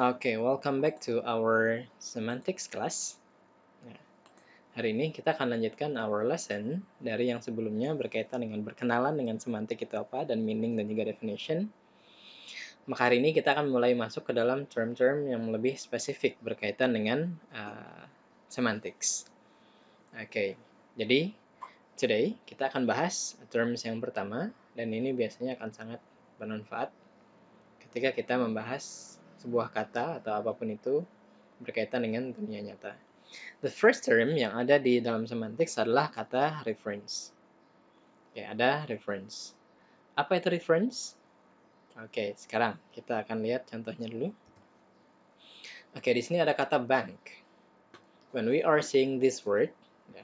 Okay, welcome back to our semantics class. Nah, hari ini kita akan lanjutkan our lesson dari yang sebelumnya berkaitan dengan berkenalan dengan semantik itu apa dan meaning dan juga definition. Maka hari ini kita akan mulai masuk ke dalam term-term yang lebih spesifik berkaitan dengan semantics. Okay, jadi today kita akan bahas terms yang pertama dan ini biasanya akan sangat bermanfaat ketika kita membahas sebuah kata atau apapun itu berkaitan dengan dunia nyata. The first term yang ada di dalam semantics adalah kata reference. Oke, ada reference. Apa itu reference? Oke, sekarang kita akan lihat contohnya dulu. Oke, di sini ada kata bank. When we are seeing this word, ya,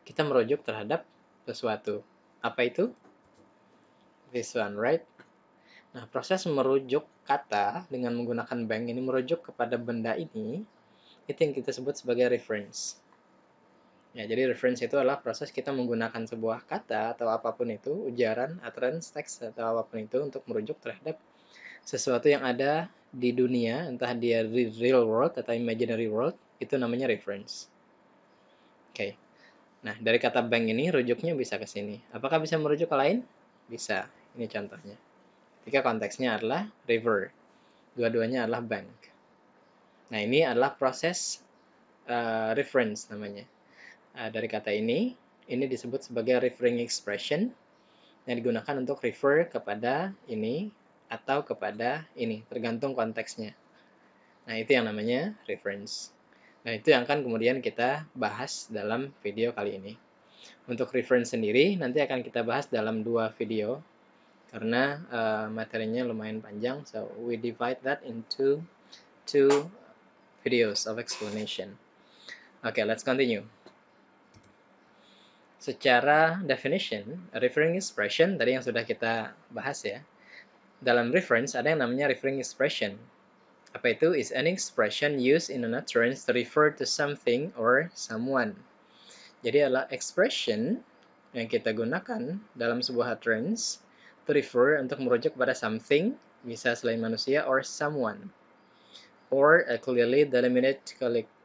kita merujuk terhadap sesuatu. Apa itu? This one, right? Nah, proses merujuk kata dengan menggunakan bank ini merujuk kepada benda ini, itu yang kita sebut sebagai reference. Ya, jadi reference itu adalah proses kita menggunakan sebuah kata atau apapun itu, ujaran, utterance, teks, atau apapun itu untuk merujuk terhadap sesuatu yang ada di dunia, entah dia real world atau imaginary world, itu namanya reference. Oke. Nah, dari kata bank ini rujuknya bisa ke sini. Apakah bisa merujuk ke lain? Bisa. Ini contohnya. Ketika konteksnya adalah river. Dua-duanya adalah bank. Nah, ini adalah proses reference namanya. Dari kata ini disebut sebagai referring expression yang digunakan untuk refer kepada ini atau kepada ini, tergantung konteksnya. Nah, itu yang namanya reference. Nah, itu yang akan kemudian kita bahas dalam video kali ini. Untuk reference sendiri, nanti akan kita bahas dalam 2 video, karena materinya lumayan panjang, so we divide that into 2 videos of explanation. Okay, let's continue. Secara definition, referring expression tadi yang sudah kita bahas ya. Dalam reference ada yang namanya referring expression. Apa itu? Is an expression used in an utterance to refer to something or someone. Jadi adalah expression yang kita gunakan dalam sebuah utterance to refer untuk merujuk pada something, bisa selain manusia, or someone. Or a clearly delimited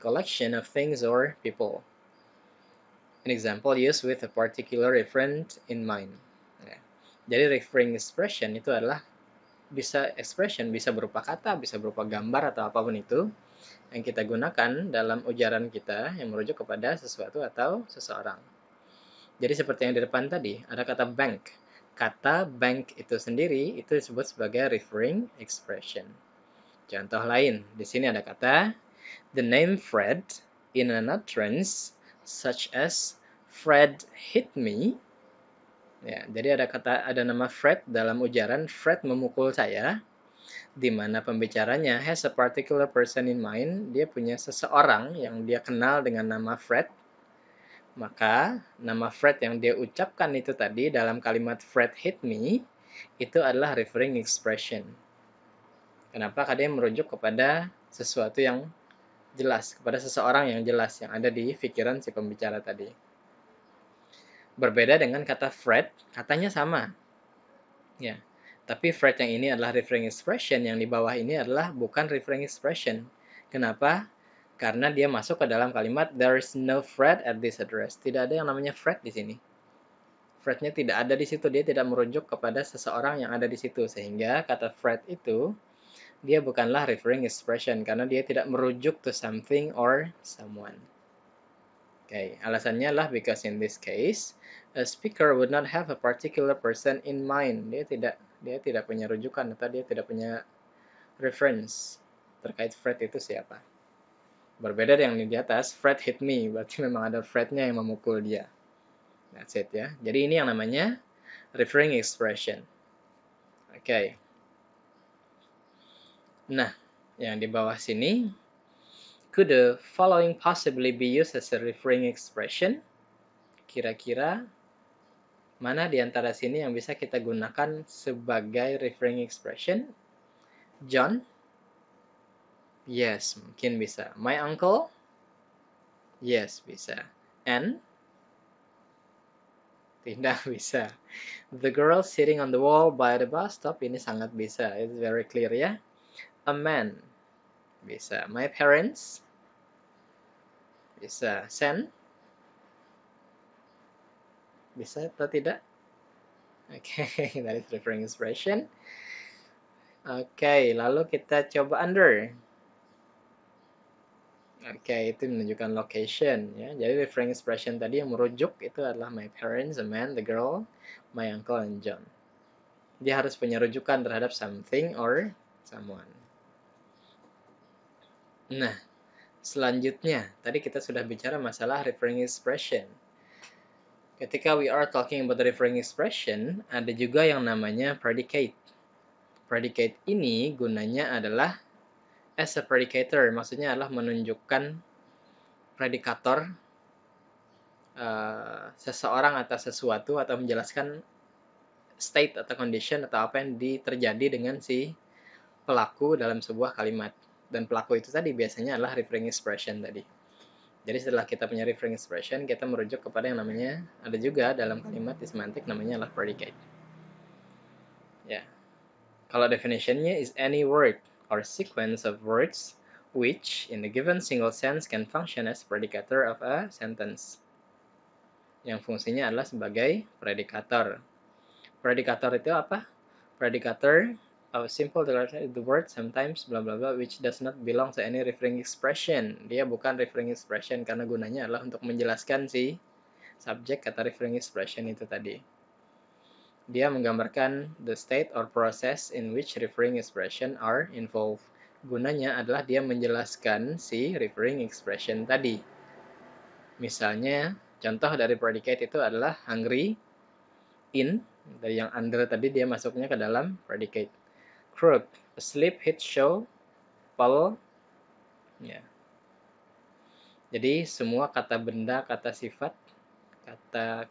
collection of things or people. An example used with a particular referent in mind. Ya. Jadi referring expression itu adalah bisa expression, bisa berupa kata, bisa berupa gambar atau apapun itu yang kita gunakan dalam ujaran kita yang merujuk kepada sesuatu atau seseorang. Jadi seperti yang di depan tadi, ada kata bank. Kata bank itu sendiri itu disebut sebagai referring expression. Contoh lain, di sini ada kata the name Fred in an utterance such as Fred hit me. Ya, jadi ada nama Fred dalam ujaran Fred memukul saya, di mana pembicaranya has a particular person in mind, dia punya seseorang yang dia kenal dengan nama Fred. Maka nama Fred yang dia ucapkan itu tadi dalam kalimat Fred hit me itu adalah referring expression. Kenapa? Karena dia merujuk kepada sesuatu yang jelas, kepada seseorang yang jelas yang ada di pikiran si pembicara tadi. Berbeda dengan kata Fred, katanya sama. Ya. Tapi Fred yang ini adalah referring expression, yang di bawah ini adalah bukan referring expression. Kenapa? Karena dia masuk ke dalam kalimat there is no Fred at this address. Tidak ada yang namanya Fred di sini. Frednya tidak ada di situ, dia tidak merujuk kepada seseorang yang ada di situ. Sehingga kata Fred itu dia bukanlah referring expression karena dia tidak merujuk to something or someone. Okay, alasannya adalah because in this case, a speaker would not have a particular person in mind. Dia tidak punya rujukan atau dia tidak punya reference terkait Fred itu siapa. Berbeda dengan yang di atas, Fred hit me, berarti memang ada Frednya yang memukul dia. That's it ya. Jadi ini yang namanya referring expression. Okay. Nah, yang di bawah sini, could the following possibly be used as a referring expression? Kira-kira mana di antara sini yang bisa kita gunakan sebagai referring expression? John? Yes, mungkin bisa. My uncle? Yes, bisa. And? Tidak bisa. The girl sitting on the wall by the bus stop, ini sangat bisa. It's very clear ya. A man. Bisa. My parents. Bisa. Send. Bisa atau tidak? Oke, that is referring expression. Oke, lalu kita coba under. Oke, itu menunjukkan location ya. Jadi referring expression tadi yang merujuk itu adalah my parents, the man, the girl, my uncle, and John. Dia harus punya rujukan terhadap something or someone. Nah, selanjutnya, tadi kita sudah bicara masalah referring expression. Ketika we are talking about the referring expression, ada juga yang namanya predicate. Predicate ini gunanya adalah as a predicator, maksudnya adalah menunjukkan predikator seseorang atas sesuatu atau menjelaskan state atau condition atau apa yang terjadi dengan si pelaku dalam sebuah kalimat. Dan pelaku itu tadi biasanya adalah referring expression tadi. Jadi setelah kita punya referring expression, kita merujuk kepada yang namanya, ada juga dalam kalimat di semantik namanya adalah predicate. Ya. Kalau definitionnya is any word or sequence of words which in a given single sense can function as predicator of a sentence. Yang fungsinya adalah sebagai predikator. Predikator itu apa? Predikator of simple declaration the word sometimes blah blah blah which does not belong to any referring expression. Dia bukan referring expression karena gunanya adalah untuk menjelaskan si subjek kata referring expression itu tadi. Dia menggambarkan the state or process in which referring expression are involved. Gunanya adalah dia menjelaskan si referring expression tadi. Misalnya, contoh dari predicate itu adalah hungry, in, dari yang under tadi dia masuknya ke dalam predicate. Crook, asleep, hit, show, follow. Ya. Jadi semua kata benda, kata sifat, kata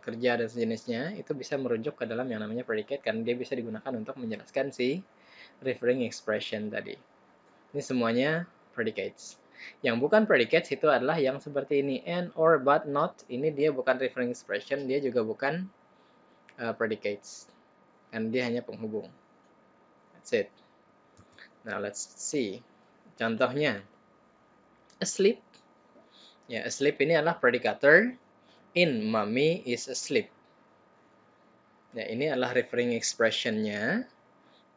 kerja dan sejenisnya itu bisa merujuk ke dalam yang namanya predicate karena dia bisa digunakan untuk menjelaskan si referring expression tadi. Ini semuanya predicates. Yang bukan predicates itu adalah yang seperti ini, and, or, but, not. Ini dia bukan referring expression, dia juga bukan predicates. Dan dia hanya penghubung. That's it. Now let's see. Contohnya, asleep. Ya, asleep ini adalah predicator. In, mommy is asleep. Ya, ini adalah referring expression-nya.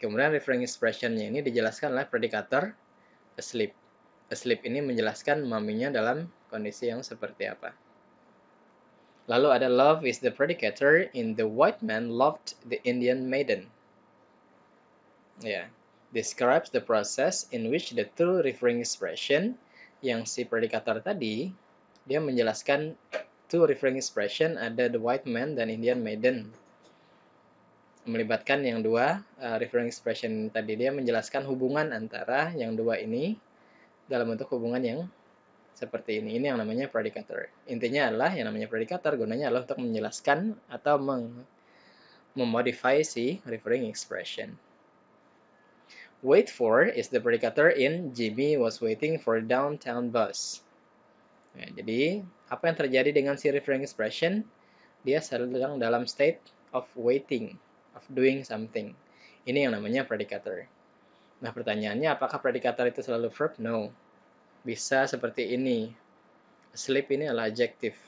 Kemudian referring expression-nya ini dijelaskan oleh predikator asleep. Asleep ini menjelaskan maminya dalam kondisi yang seperti apa. Lalu ada love is the predicator in the white man loved the Indian maiden. Ya, describes the process in which the two referring expression yang si predikator tadi dia menjelaskan two referring expression ada the white man dan Indian maiden. Melibatkan yang dua referring expression tadi dia menjelaskan hubungan antara yang dua ini dalam bentuk hubungan yang seperti ini. Ini yang namanya predicator. Intinya adalah yang namanya predicator gunanya adalah untuk menjelaskan atau memodify si referring expression. Wait for is the predicator in Jimmy was waiting for downtown bus. Nah, jadi apa yang terjadi dengan si referring expression? Dia sedang dalam state of waiting, of doing something. Ini yang namanya predicator. Nah, pertanyaannya apakah predicator itu selalu verb? No. Bisa seperti ini. Asleep ini adalah adjective.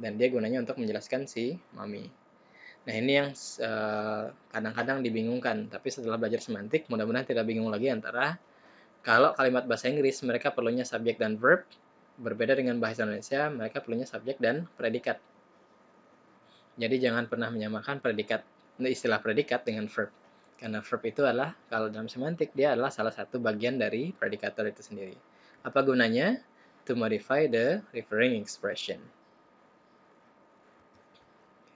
Dan dia gunanya untuk menjelaskan si mami. Nah, ini yang kadang-kadang dibingungkan. Tapi setelah belajar semantik, mudah-mudahan tidak bingung lagi antara kalau kalimat bahasa Inggris mereka perlunya subjek dan verb. Berbeda dengan bahasa Indonesia, mereka perlunya subjek dan predikat. Jadi jangan pernah menyamakan istilah predikat dengan verb. Karena verb itu adalah, kalau dalam semantik, dia adalah salah satu bagian dari predikator itu sendiri. Apa gunanya? To modify the referring expression.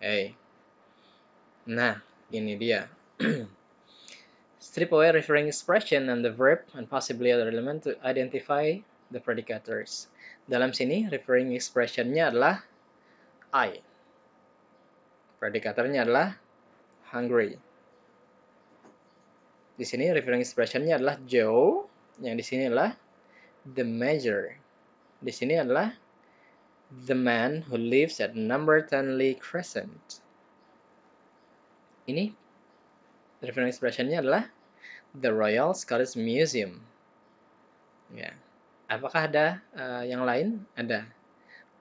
Oke. Nah, ini dia. Strip away referring expression and the verb and possibly other element to identify the predicators. Dalam sini, referring expression-nya adalah I. Predikatornya adalah hungry. Di sini referring expression-nya adalah Joe, yang di sini adalah the measure. Di sini adalah the man who lives at number 10 Lee Crescent. Ini referring expression-nya adalah the Royal Scottish Museum. Ya. Apakah ada yang lain? Ada.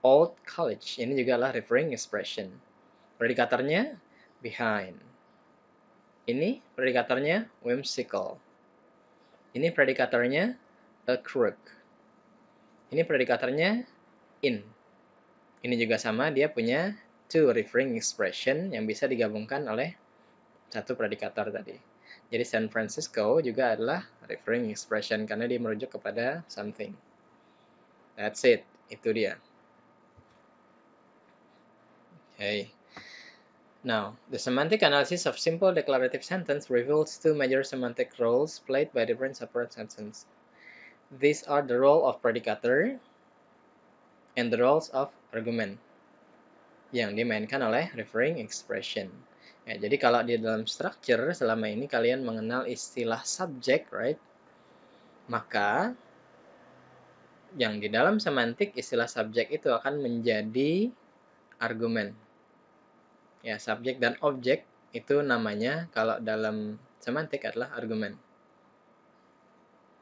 Old college. Ini juga adalah referring expression. Predikatornya behind. Ini predikatornya whimsical. Ini predikatornya a crook. Ini predikatornya in. Ini juga sama, dia punya two referring expression yang bisa digabungkan oleh satu predikator tadi. Jadi San Francisco juga adalah referring expression karena dia merujuk kepada something. That's it. Itu dia. Okay. Now, the semantic analysis of simple declarative sentence reveals two major semantic roles played by different separate sentences. These are the role of predicator and the roles of argument yang dimainkan oleh referring expression. Ya, jadi kalau di dalam structure selama ini kalian mengenal istilah subject, right? Maka yang di dalam semantik istilah subjek itu akan menjadi argumen. Ya, subjek dan objek itu namanya kalau dalam semantik adalah argumen.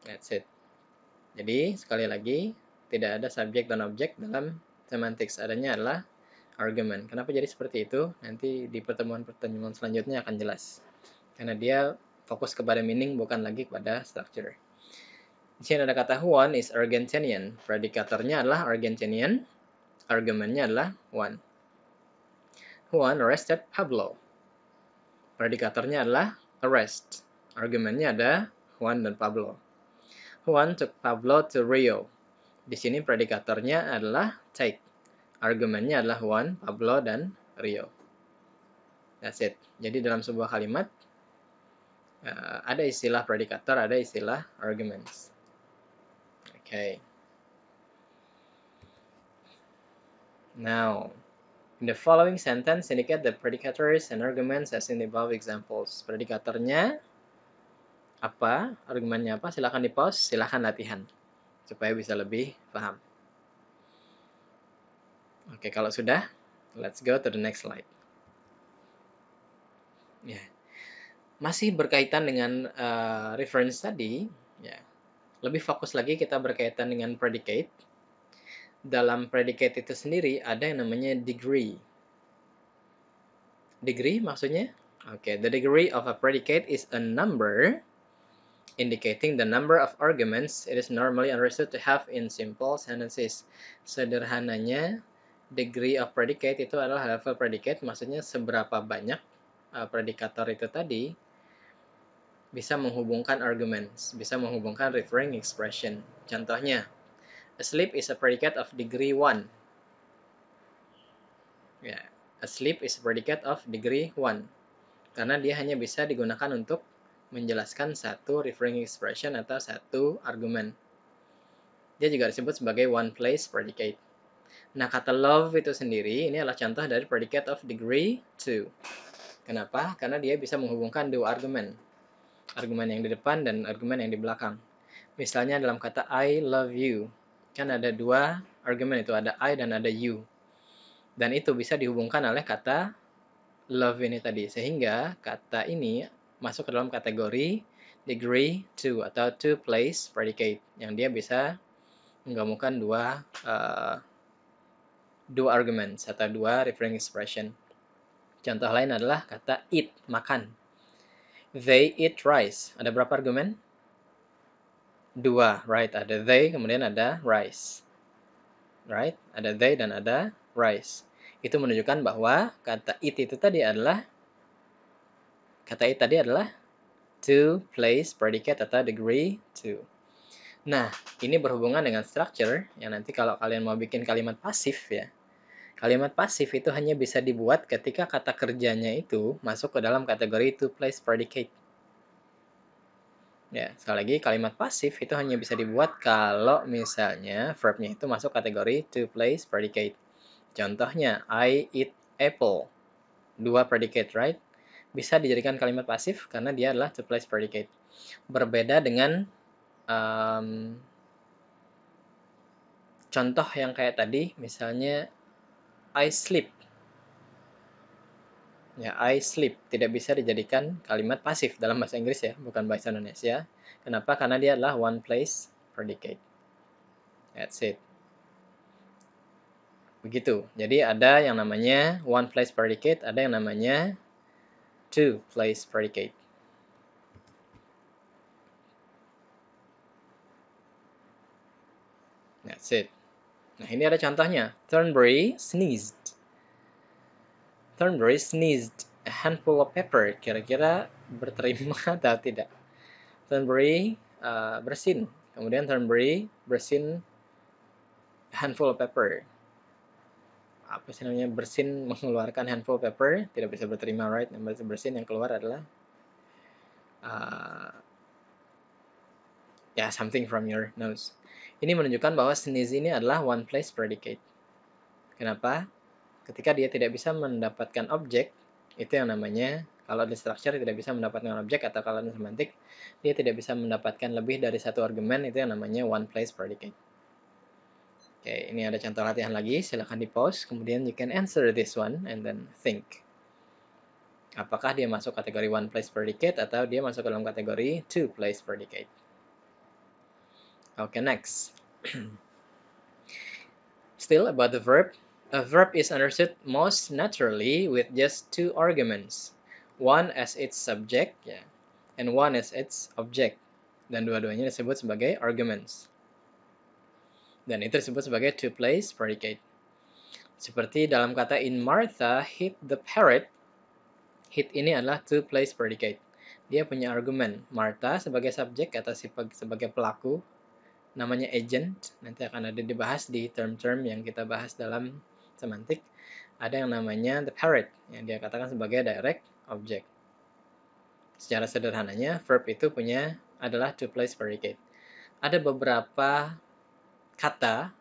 That's it. Jadi, sekali lagi, tidak ada subjek dan objek dalam semantik. Adanya adalah argumen. Kenapa jadi seperti itu? Nanti di pertemuan-pertemuan selanjutnya akan jelas. Karena dia fokus kepada meaning bukan lagi kepada structure. Di sini ada kata Juan is Argentinian. Predikatornya adalah Argentinian. Argumennya adalah Juan. Juan arrested Pablo. Predikatornya adalah arrest. Argumennya ada Juan dan Pablo. Juan took Pablo to Rio. Di sini predikatornya adalah take. Argumennya adalah Juan, Pablo, dan Rio. That's it. Jadi dalam sebuah kalimat ada istilah predikator, ada istilah arguments. Okay. Now, in the following sentence, indicate the predicators and arguments as in the above examples. Predikatornya apa, argumennya apa, silahkan di-pause, silahkan latihan. Supaya bisa lebih paham. Oke, kalau sudah, let's go to the next slide. Ya. Masih berkaitan dengan reference tadi, ya. Lebih fokus lagi kita berkaitan dengan predicate. Dalam predicate itu sendiri ada yang namanya degree. Degree maksudnya? Oke, the degree of a predicate is a number indicating the number of arguments it is normally understood to have in simple sentences. Sederhananya, degree of predicate itu adalah level predicate, maksudnya seberapa banyak predikator itu tadi bisa menghubungkan arguments, bisa menghubungkan referring expression. Contohnya, asleep is a predicate of degree 1. Ya, asleep is a predicate of degree 1. Karena dia hanya bisa digunakan untuk menjelaskan satu referring expression atau satu argumen. Dia juga disebut sebagai one place predicate. Nah, kata love itu sendiri, ini adalah contoh dari predicate of degree 2. Kenapa? Karena dia bisa menghubungkan dua argumen. Argumen yang di depan dan argumen yang di belakang. Misalnya dalam kata I love you. Kan ada dua argumen itu, ada I dan ada you. Dan itu bisa dihubungkan oleh kata love ini tadi. Sehingga kata ini masuk ke dalam kategori degree 2 atau two place predicate. Yang dia bisa menggabungkan dua arguments atau dua referring expression. Contoh lain adalah kata eat, makan. They eat rice. Ada berapa argumen? Dua, right? Ada they, kemudian ada rice. Right? Ada they dan ada rice. Itu menunjukkan bahwa kata it itu tadi adalah two place predicate atau degree 2. Nah, ini berhubungan dengan structure yang nanti kalau kalian mau bikin kalimat pasif ya. Kalimat pasif itu hanya bisa dibuat ketika kata kerjanya itu masuk ke dalam kategori two place predicate. Ya, sekali lagi kalimat pasif itu hanya bisa dibuat kalau misalnya verbnya itu masuk kategori two place predicate. Contohnya, I eat apple. Dua predicate, right? Bisa dijadikan kalimat pasif karena dia adalah two place predicate. Berbeda dengan contoh yang kayak tadi, misalnya I sleep. Ya, I sleep tidak bisa dijadikan kalimat pasif dalam bahasa Inggris ya, bukan bahasa Indonesia. Kenapa? Karena dia adalah one place predicate. That's it. Begitu. Jadi ada yang namanya one place predicate, ada yang namanya two place predicate. That's it. Nah, ini ada contohnya. Thornbury sneezed. Thornbury sneezed a handful of pepper. Kira-kira berterima atau tidak? Thornbury bersin. Kemudian Thornbury bersin a handful of pepper. Apa sih namanya? Bersin mengeluarkan handful of pepper. Tidak bisa berterima, right? Yang bersin yang keluar adalah something from your nose. Ini menunjukkan bahwa sneeze ini adalah one place predicate. Kenapa? Ketika dia tidak bisa mendapatkan objek, itu yang namanya, kalau di structure tidak bisa mendapatkan objek, atau kalau di semantik, dia tidak bisa mendapatkan lebih dari satu argumen, itu yang namanya one place predicate. Oke, ini ada contoh latihan lagi, silahkan di pause, kemudian you can answer this one, and then think. Apakah dia masuk kategori one place predicate, atau dia masuk ke dalam kategori two place predicate. Okay, next. Still about the verb. A verb is understood most naturally with just two arguments. One as its subject, and one as its object. Dan dua-duanya disebut sebagai arguments. Dan itu disebut sebagai two place predicate. Seperti dalam kata in Martha hit the parrot. Hit ini adalah two place predicate. Dia punya argumen. Martha sebagai subjek atau sebagai pelaku. Namanya agent. Nanti akan ada dibahas di term-term yang kita bahas dalam semantik. Ada yang namanya the parrot, yang dia katakan sebagai direct object. Secara sederhananya, verb itu adalah two place predicate. Ada beberapa kata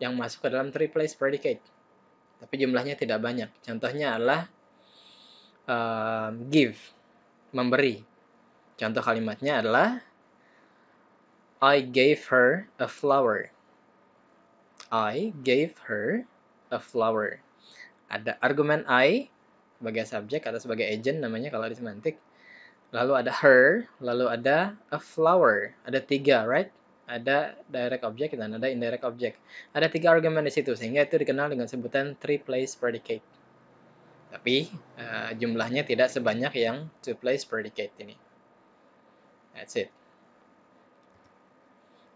yang masuk ke dalam three place predicate, tapi jumlahnya tidak banyak. Contohnya adalah give, memberi. Contoh kalimatnya adalah I gave her a flower. I gave her a flower. Ada argumen I sebagai subjek atau sebagai agent namanya kalau di semantik. Lalu ada her, lalu ada a flower. Ada tiga, right? Ada direct object dan ada indirect object. Ada tiga argumen di situ, sehingga itu dikenal dengan sebutan three place predicate. Tapi jumlahnya tidak sebanyak yang two place predicate ini. That's it.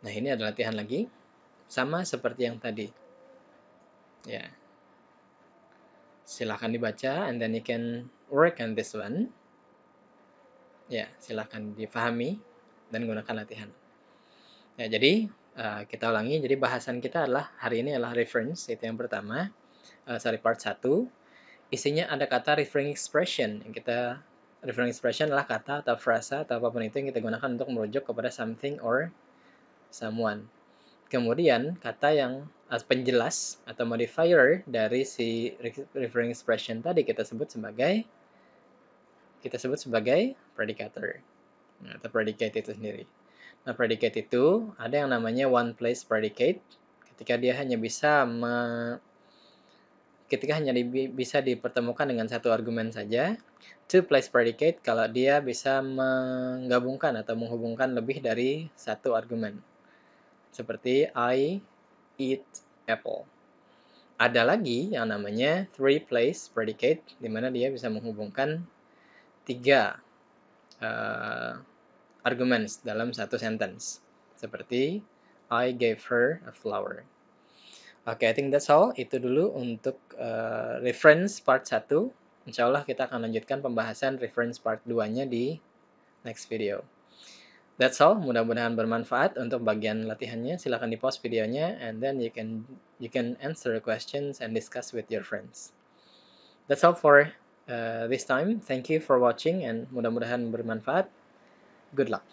Nah, ini ada latihan lagi. Sama seperti yang tadi. Ya. Silahkan dibaca, and then you can work on this one. Ya, silahkan dipahami dan gunakan latihan. Ya, jadi kita ulangi. Jadi bahasan kita adalah hari ini adalah reference, itu yang pertama. Part 1. Isinya ada kata referring expression. Referring expression adalah kata atau frasa atau apapun itu yang kita gunakan untuk merujuk kepada something or someone. Kemudian kata yang penjelas atau modifier dari si referring expression tadi kita sebut sebagai predicator. Nah, atau predicate itu sendiri. Nah, predicate itu ada yang namanya one place predicate ketika dia hanya bisa dipertemukan dengan satu argumen saja. Two place predicate kalau dia bisa menggabungkan atau menghubungkan lebih dari satu argumen. Seperti I eat apple. Ada lagi yang namanya three place predicate, di mana dia bisa menghubungkan tiga arguments dalam satu sentence. Seperti I gave her a flower. Oke, I think that's all. Itu dulu untuk reference part 1. Insya Allah kita akan lanjutkan pembahasan reference part 2-nya di next video. That's all. Mudah-mudahan bermanfaat untuk bagian latihannya. Silahkan di-pause videonya, and then you can answer questions and discuss with your friends. That's all for this time. Thank you for watching, and mudah-mudahan bermanfaat. Good luck.